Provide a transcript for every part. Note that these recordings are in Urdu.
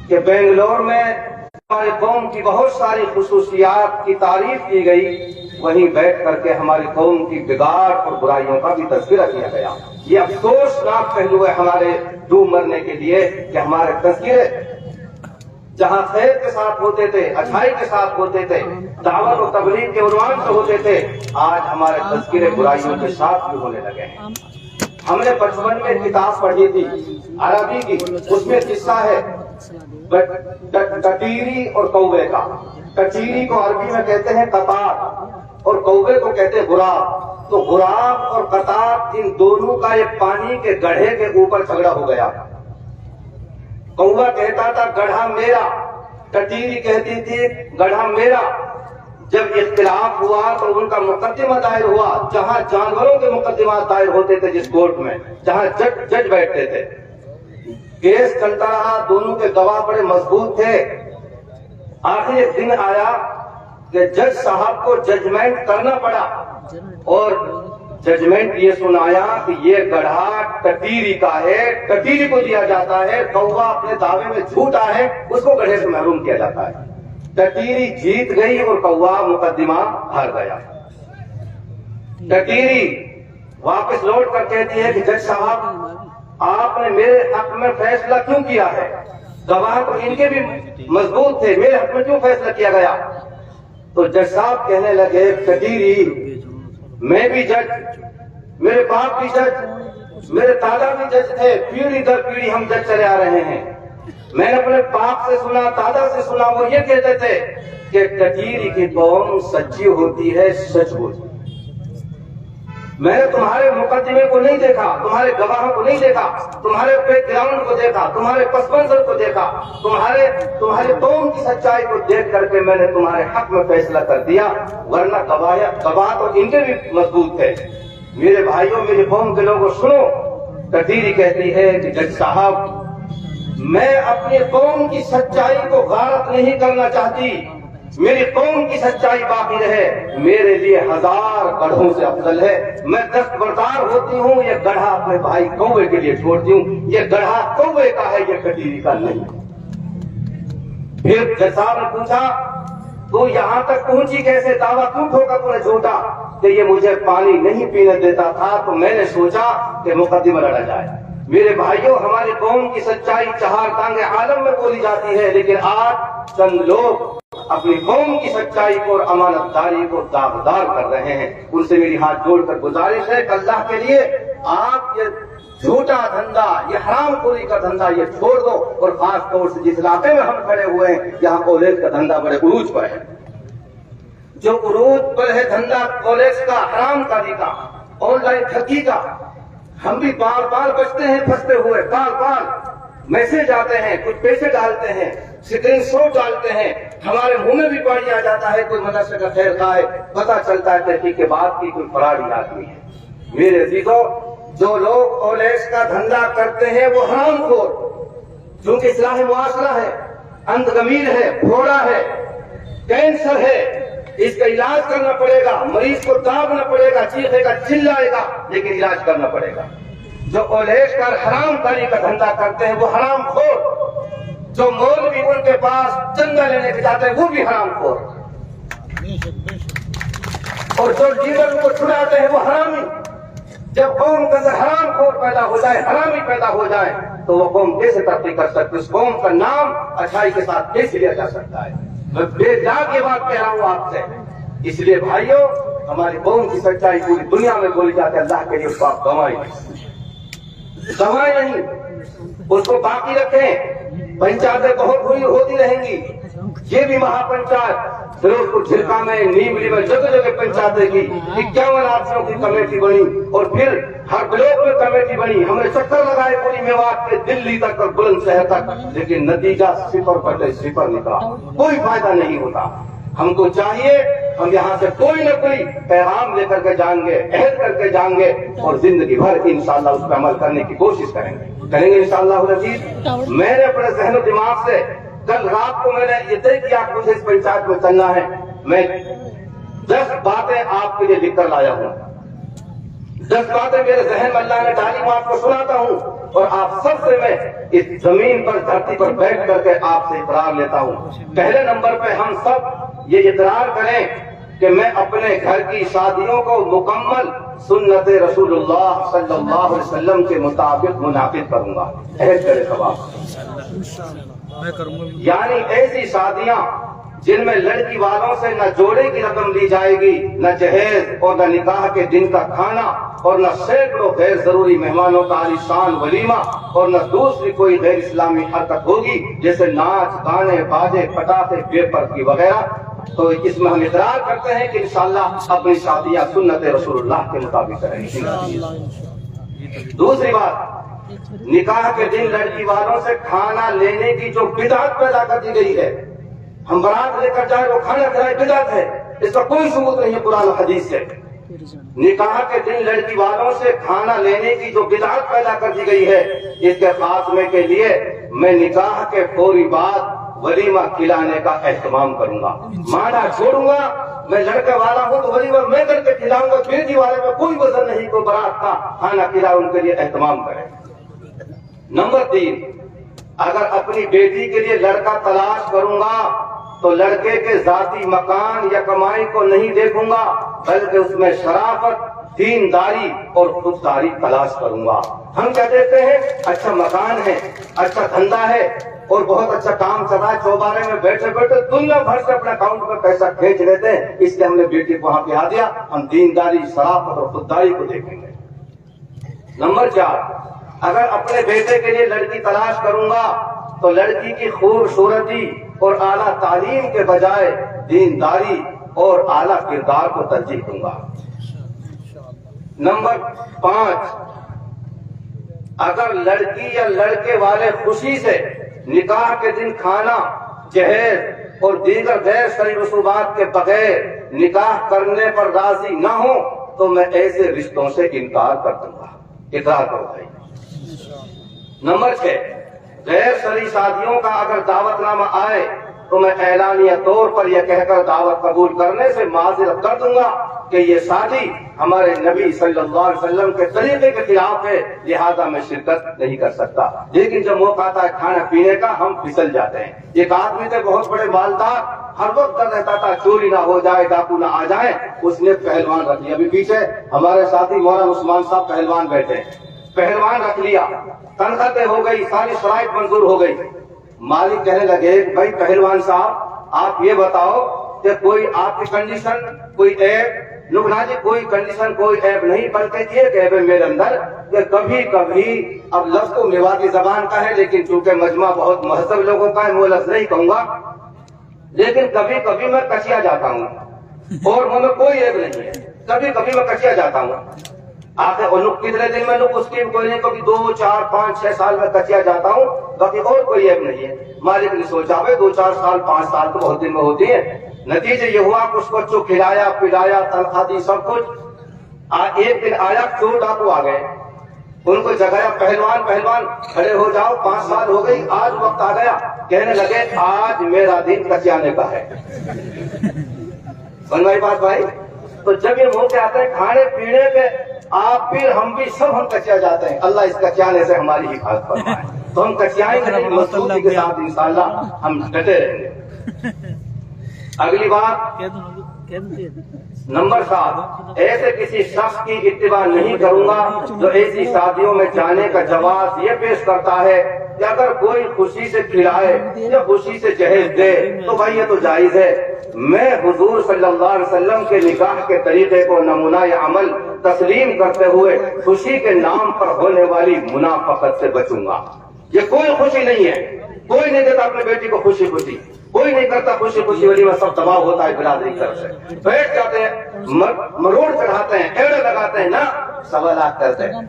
کہ بنگلور میں ہماری قوم کی بہت ساری خصوصیات کی تعریف کی گئی، وہیں بیٹھ کر کے ہماری قوم کی بگاڑ اور برائیوں کا بھی تذکرہ کیا گیا۔ یہ افسوسناک پہلو ہے ہمارے ڈوب مرنے کے لیے کہ ہمارے تذکرے جہاں خیر کے ساتھ ہوتے تھے، اچھائی کے ساتھ ہوتے تھے، دعوت و تبلیغ کے عنوان سے ہوتے تھے، آج ہمارے تذکرے برائیوں کے ساتھ بھی ہونے لگے ہیں۔ ہم نے بچپن میں کتاب پڑھی تھی عربی کی، اس میں قصہ ہے ٹٹیری اور کوے کا۔ ٹٹیری کو عربی میں کہتے ہیں قطار اور کوے کو کہتے ہیں غراب۔ تو غراب اور قطار ان دونوں کا ایک پانی کے گڑھے کے اوپر جھگڑا ہو گیا۔ کوہ کہتا تھا گڑھا میرا، ٹٹیری کہتی تھی گڑھا میرا۔ جب اختلاف ہوا تو ان کا مقدمہ دائر ہوا، جہاں جانوروں کے مقدمات دائر ہوتے تھے جس کورٹ میں، جہاں جج بیٹھتے تھے۔ کیس چلتا رہا، دونوں کے گواہ بڑے مضبوط تھے۔ آخر ایک دن آیا کہ جج صاحب کو ججمنٹ کرنا پڑا، اور ججمنٹ یہ سنایا کہ یہ گڑھا ٹٹیری کا ہے، ٹٹیری کو دیا جاتا ہے، کوہ اپنے دعوے میں جھوٹا ہے، اس کو گڑھے سے محروم کیا جاتا ہے۔ ٹٹیری جیت گئی اور کوہ مقدمہ ہار گیا۔ ٹٹیری واپس لوٹ کر کہتی ہے کہ جج صاحب آپ نے میرے حق میں فیصلہ کیوں کیا ہے؟ گواہ تو ان کے بھی مضبوط تھے، میرے حق میں کیوں فیصلہ کیا گیا؟ تو جج صاحب کہنے لگے ٹٹیری میں بھی جج، میرے باپ بھی جج، میرے دادا بھی جج تھے، پیڑھی در پیڑھی ہم جج چلے آ رہے ہیں۔ میں نے اپنے باپ سے سنا، دادا سے سنا، وہ یہ کہتے تھے کہ ٹٹیری کی قوم سچی ہوتی ہے، سچ بولتی ہے۔ میں نے تمہارے مقدمے کو نہیں دیکھا، تمہارے گواہوں کو نہیں دیکھا، تمہارے بیک گراؤنڈ کو دیکھا، تمہارے پس منظر کو دیکھا، تمہارے قوم کی سچائی کو دیکھ کر کے میں نے تمہارے حق میں فیصلہ کر دیا، ورنہ گواہ تو ان کے بھی مضبوط تھے۔ میرے بھائیوں، میری قوم کے لوگوں سنو، ٹٹیری کہتی ہے کہ جج صاحب میں اپنی قوم کی سچائی کو غارت نہیں کرنا چاہتی، میری قوم کی سچائی باقی رہے، میرے لیے 1000 گڑھوں سے افضل ہے۔ میں دستبردار ہوتی ہوں، یہ گڑھا اپنے بھائی کوے کے لیے چھوڑتی ہوں، یہ گڑھا کوے کا ہے، یہ ٹٹیری کا نہیں۔ پھر جج صاحب نے پوچھا تو یہاں تک پہنچی کیسے؟ دعویٰ کیوں ٹھوکا تو نے جھوٹا کہ یہ مجھے پانی نہیں پینے دیتا تھا، تو میں نے سوچا کہ مقدمہ لڑا جائے۔ میرے بھائیوں، ہماری قوم کی سچائی 4 ٹانگیں عالم میں بولی جاتی ہے، لیکن آج چند لوگ اپنی قوم کی سچائی کو اور امانت داری کو داغدار کر رہے ہیں۔ ان سے میری ہاتھ جوڑ کر گزارش ہے کہ اللہ کے لیے آپ یہ جھوٹا دھندا، یہ حرام خوری کا دھندا یہ چھوڑ دو، اور خاص طور سے جس علاقے میں ہم کھڑے ہوئے ہیں یہاں کالج کا دھندا بڑے عروج پر ہے۔ جو عروج پر ہے دھندا کالج کا، حرام کاری کا، آن لائن ٹھگی کا، ہم بھی بار بار بچتے ہیں پھنستے ہوئے، بار بار میسج آتے ہیں، کچھ پیسے ڈالتے ہیں، اسکرین شاٹ ڈالتے ہیں، ہمارے منہ میں بھی پانی آ جاتا ہے، کوئی مدرسے کا خیر خواہ ہے، پتہ چلتا ہے تحقیق کے بعد کی کوئی فراڈی آدمی ہے۔ میرے عزیزوں، جو لوگ کالج کا دھندا کرتے ہیں وہ حرام خور، چونکہ اصلاح معاشرہ ہے، اندگمیر ہے، پھوڑا ہے، کینسر ہے، اس کا علاج کرنا پڑے گا، مریض کو دابنا پڑے گا، چیخے گا، چلائے گا، لیکن علاج کرنا پڑے گا۔ جو کالج کا حرام کاری کا دھندا کرتے ہیں وہ حرام خور، جو مولوی ان کے پاس چندہ لینے کے جاتے ہیں وہ بھی حرام خور، اور جو لیڈر کو چھڑاتے ہیں وہ حرامی۔ جب قوم کے اندر حرام خور پیدا ہو جائے، حرامی پیدا ہو جائے، تو وہ قوم کیسے ترقی کر سکتی؟ اس قوم کا نام اچھائی کے ساتھ کیسے لیا جا سکتا ہے؟ میں بے جا کے بات کہہ رہا ہوں آپ سے۔ اس لیے بھائیوں، ہماری قوم کی سچائی پوری دنیا میں بولی جاتی ہے، اللہ کے لیے اس کو آپ گنوائیں نہیں، اس کو باقی رکھیں۔ پنچایتیں بہت بری ہوتی رہیں گی، یہ بھی مہا پنچایت فیروزپور جھلکا میں، نیملی میں، جگہ جگہ پنچایتیں کی، 51 آدمیوں کی کمیٹی بنی، اور پھر ہر بلاک میں کمیٹی بنی، ہم نے چکر لگائے پوری میوات کے دلی تک اور بلند شہر تک، لیکن نتیجہ 0/0 نکلا، کوئی فائدہ نہیں ہوتا۔ ہم کو چاہیے ہم یہاں سے کوئی نہ کوئی پیغام لے کر کے جائیں گے، عہد کر کے جائیں گے، اور زندگی بھر انشاءاللہ اس پہ عمل کرنے کی کوشش کریں گے انشاءاللہ العزیز۔ میں نے اپنے ذہن و دماغ سے کل رات کو میں نے یہ طے کیا کہ مجھے اس پنچایت میں چلنا ہے، میں 10 باتیں آپ کے لیے لکھ کر لایا ہوں، 10 باتیں میرے ذہن میں اللہ نے ڈالی، میں آپ کو سناتا ہوں، اور آپ سب سے میں اس زمین پر دھرتی پر بیٹھ کر کے آپ سے اقرار لیتا ہوں۔ پہلے نمبر پہ ہم سب یہ اقرار کریں کہ میں اپنے گھر کی شادیوں کو مکمل سنت رسول اللہ صلی اللہ علیہ وسلم کے مطابق منعقد کروں گا۔ عہد کرے ثواب، یعنی ایسی شادیاں جن میں لڑکی والوں سے نہ جوڑے کی رقم لی جائے گی، نہ جہیز اور نہ نکاح کے دن کا کھانا، اور نہ سینکڑوں غیر ضروری مہمانوں کا عالیشان ولیمہ، اور نہ دوسری کوئی غیر اسلامی حرکت ہوگی جیسے ناچ گانے باجے پٹاخے بے پردگی وغیرہ۔ تو اس میں ہم اقرار کرتے ہیں کہ انشاءاللہ اپنی شادیاں سنت رسول اللہ کے مطابق کریں گے۔ دوسری بات، نکاح کے دن لڑکی والوں سے کھانا لینے کی جو بدعت پیدا کر دی گئی ہے، ہم برات لے کر جائیں وہ کھانا کھلائے، بدعت ہے، اس کا کوئی ثبوت نہیں ہے قرآن و حدیث سے۔ نکاح کے دن لڑکی والوں سے کھانا لینے کی جو بدعت پیدا کر دی گئی ہے، اس کے خاتمے کے لیے میں نکاح کے فوری بعد ولیمہ کھلانے کا اہتمام کروں گا۔ مانا چھوڑوں گا، میں لڑکے والا ہوں تو ولیمہ میں کر کے کھلاؤں گا، بیٹی والے میں کوئی وزن نہیں، کوئی برات کا کھانا کھلا، ان کے لیے اہتمام کریں۔ نمبر 3، اگر اپنی بیٹی کے لیے لڑکا تلاش کروں گا تو لڑکے کے ذاتی مکان یا کمائی کو نہیں دیکھوں گا، بلکہ اس میں شرافت، دینداری اور خودداری تلاش کروں گا۔ ہم کیا دیکھتے ہیں؟ اچھا مکان ہے، اچھا دھندا ہے، اور بہت اچھا کام چل رہا ہے، چوبارے میں بیٹھے بیٹھے دنیا بھر سے اپنے اکاؤنٹ میں پیسہ کھینچ لیتے ہیں، اس لیے ہم نے بیٹی کو وہاں پہ آ دیا۔ ہم دینداری، شرافت اور خودداری کو دیکھیں گے۔ نمبر 4، اگر اپنے بیٹے کے لیے لڑکی تلاش کروں گا تو لڑکی کی خوبصورتی اور اعلیٰ تعلیم کے بجائے دینداری اور اعلیٰ کردار کو ترجیح دوں گا۔ نمبر 5، اگر لڑکی یا لڑکے والے خوشی سے نکاح کے دن کھانا، جہیز اور دیگر غیر شرعی رسومات کے بغیر نکاح کرنے پر راضی نہ ہو تو میں ایسے رشتوں سے انکار کر دوں گا۔ اقرار کرو بھائی۔ نمبر 6، غیر شرعی شادیوں کا اگر دعوت نامہ آئے تو میں اعلانیہ طور پر یہ کہہ کر دعوت قبول کرنے سے معذرت کر دوں گا کہ یہ شادی ہمارے نبی صلی اللہ علیہ وسلم کے طریقے کے خلاف ہے، لہذا میں شرکت نہیں کر سکتا۔ لیکن جب موقع آتا ہے کھانا پینے کا، ہم پھسل جاتے ہیں۔ ایک آدمی تھے بہت بڑے مالدار، ہر وقت ڈر رہتا تھا چوری نہ ہو جائے، ڈاکو نہ آ جائیں، اس نے پہلوان رکھ لیا۔ ابھی پیچھے ہمارے ساتھی مولانا عثمان صاحب پہلوان بیٹھے ہیں، پہلوان رکھ لیا، تنخواہیں ہو گئی، ساری شرائط منظور ہو گئی۔ مالک کہنے لگے بھائی پہلوان صاحب آپ یہ بتاؤ کہ کوئی آپ کی کنڈیشن، کوئی ایپ؟ لکھنا جی کوئی کنڈیشن، کوئی ایپ نہیں، بلکہ ایک ایپ ہے میرے اندر کہ کبھی کبھی، اب لفظ تو میواتی زبان کا ہے لیکن چونکہ مجمع بہت مہذب لوگوں کا ہے، وہ لفظ نہیں کہوں گا، لیکن کبھی کبھی میں کچیا جاتا ہوں، اور مجھے کوئی ایپ نہیں ہے، کبھی کبھی میں کچیا جاتا ہوں۔ آخر کتنے دن میں اس کی کوئی نہیں، کبھی 2 4 5 6 سال میں کچیا جاتا ہوں، باقی اور کوئی ایپ نہیں ہے۔ مالک نے سوچا بھائی 2 4 سال 5 سال تو بہت دن میں ہوتی ہے۔ نتیجہ یہ ہوا کہ اس بچوں کھلایا پلایا، تنخواہ دی، سب کچھ۔ ایک دن آیا، چور ڈاکو آ گئے، ان کو جگایا، پہلوان پہلوان کھڑے ہو جاؤ، 5 سال ہو گئی، آج وقت آ گیا۔ کہنے لگے آج میرا دن کچیانے کا ہے۔ بن بھائی بات بھائی، تو جب یہ موقع آتا ہے کھانے پینے کے، آپ بھی ہم بھی سب ہم کچیا جاتے ہیں۔ اللہ اس کچیانے سے ہماری حفاظت فرمائے۔ تو ہم کچیائیں گے مضبوطی کے ساتھ، انشاءاللہ ہم ڈٹے رہیں گے۔ اگلی بات، نمبر 7، ایسے کسی شخص کی اتباع نہیں کروں گا جو ایسی شادیوں میں جانے کا جواز یہ پیش کرتا ہے کہ اگر کوئی خوشی سے کھلائے یا خوشی سے جہیز دے تو بھائی یہ تو جائز ہے۔ میں حضور صلی اللہ علیہ وسلم کے نکاح کے طریقے کو نمونہ عمل تسلیم کرتے ہوئے خوشی کے نام پر ہونے والی منافقت سے بچوں گا۔ یہ کوئی خوشی نہیں ہے، کوئی نہیں دیتا اپنے بیٹی کو خوشی خوشی، کوئی نہیں کرتا خوشی خوشی، ولیمہ سب تباہ ہوتا ہے برادری کی طرف سے۔ بیٹھ جاتے ہیں، مروڑ چڑھاتے ہیں، ایڑے لگاتے ہیں، نہ سوالات کرتے ہیں،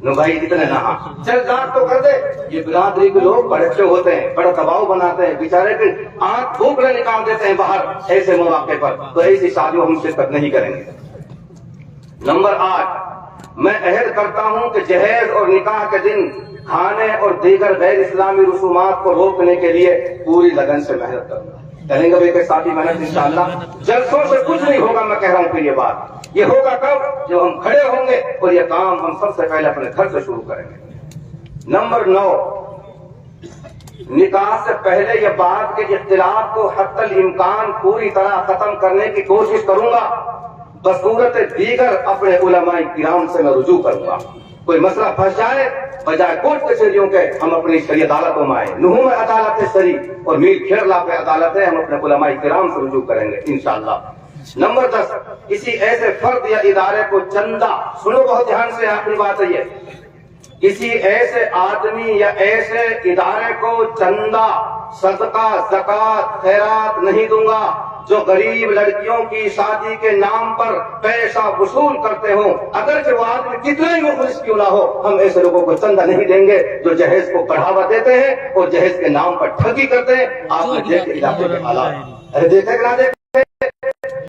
نو بھائی اتنے نہ چل دانت تو کر دے۔ یہ برادری کے لوگ بڑے اچھے ہوتے ہیں، بڑا دباؤ بناتے ہیں، بیچارے کی آنکھ پھوکڑے نکال دیتے ہیں باہر ایسے مواقع پر۔ تو ایسی شادیوں ہم شرکت نہیں کریں گے۔ نمبر 8، میں عہد کرتا ہوں کہ جہیز اور نکاح کے دن کھانے اور دیگر غیر اسلامی رسومات کو روکنے کے لیے پوری لگن سے محنت کروں گا۔ کریں گے ایک ساتھی محنت انشاءاللہ. جلسوں سے کچھ نہیں ہوگا, میں کہہ رہا ہوں. پھر یہ بات یہ ہوگا کب؟ جب ہم کھڑے ہوں گے اور یہ کام ہم سب سے پہلے اپنے گھر سے شروع کریں گے. نمبر 9, نکاح سے پہلے یہ بات کہ اختلاف کو حتی الامکان پوری طرح ختم کرنے کی کوشش کروں گا. بصورت دیگر اپنے علماء کرام سے میں رجوع کروں گا. کوئی مسئلہ پھنس جائے, بجائے کورٹ کچہریوں کے ہم اپنی شرعی عدالتوں میں آئیں. نحوم عدالت شرعی اور میر کھیرلا پہ عدالتیں ہم اپنے علماء کرام سے رجوع کریں گے انشاءاللہ. نمبر 10, کسی ایسے فرد یا ادارے کو چندہ, سنو بہت دھیان سے, آخری بات ہے یہ, کسی ایسے آدمی یا ایسے ادارے کو چندہ, صدقہ, زکوٰۃ, خیرات نہیں دوں گا جو غریب لڑکیوں کی شادی کے نام پر پیسہ وصول کرتے ہوں. اگرچہ وہ آدمی کتنا ہی مخلص کیوں نہ ہو, ہم ایسے لوگوں کو چندہ نہیں دیں گے جو جہیز کو بڑھاوا دیتے ہیں اور جہیز کے نام پر ٹھگی کرتے ہیں. آپ نے دیکھے علاقے کے حالات, دیکھے کہ نہ دیکھے.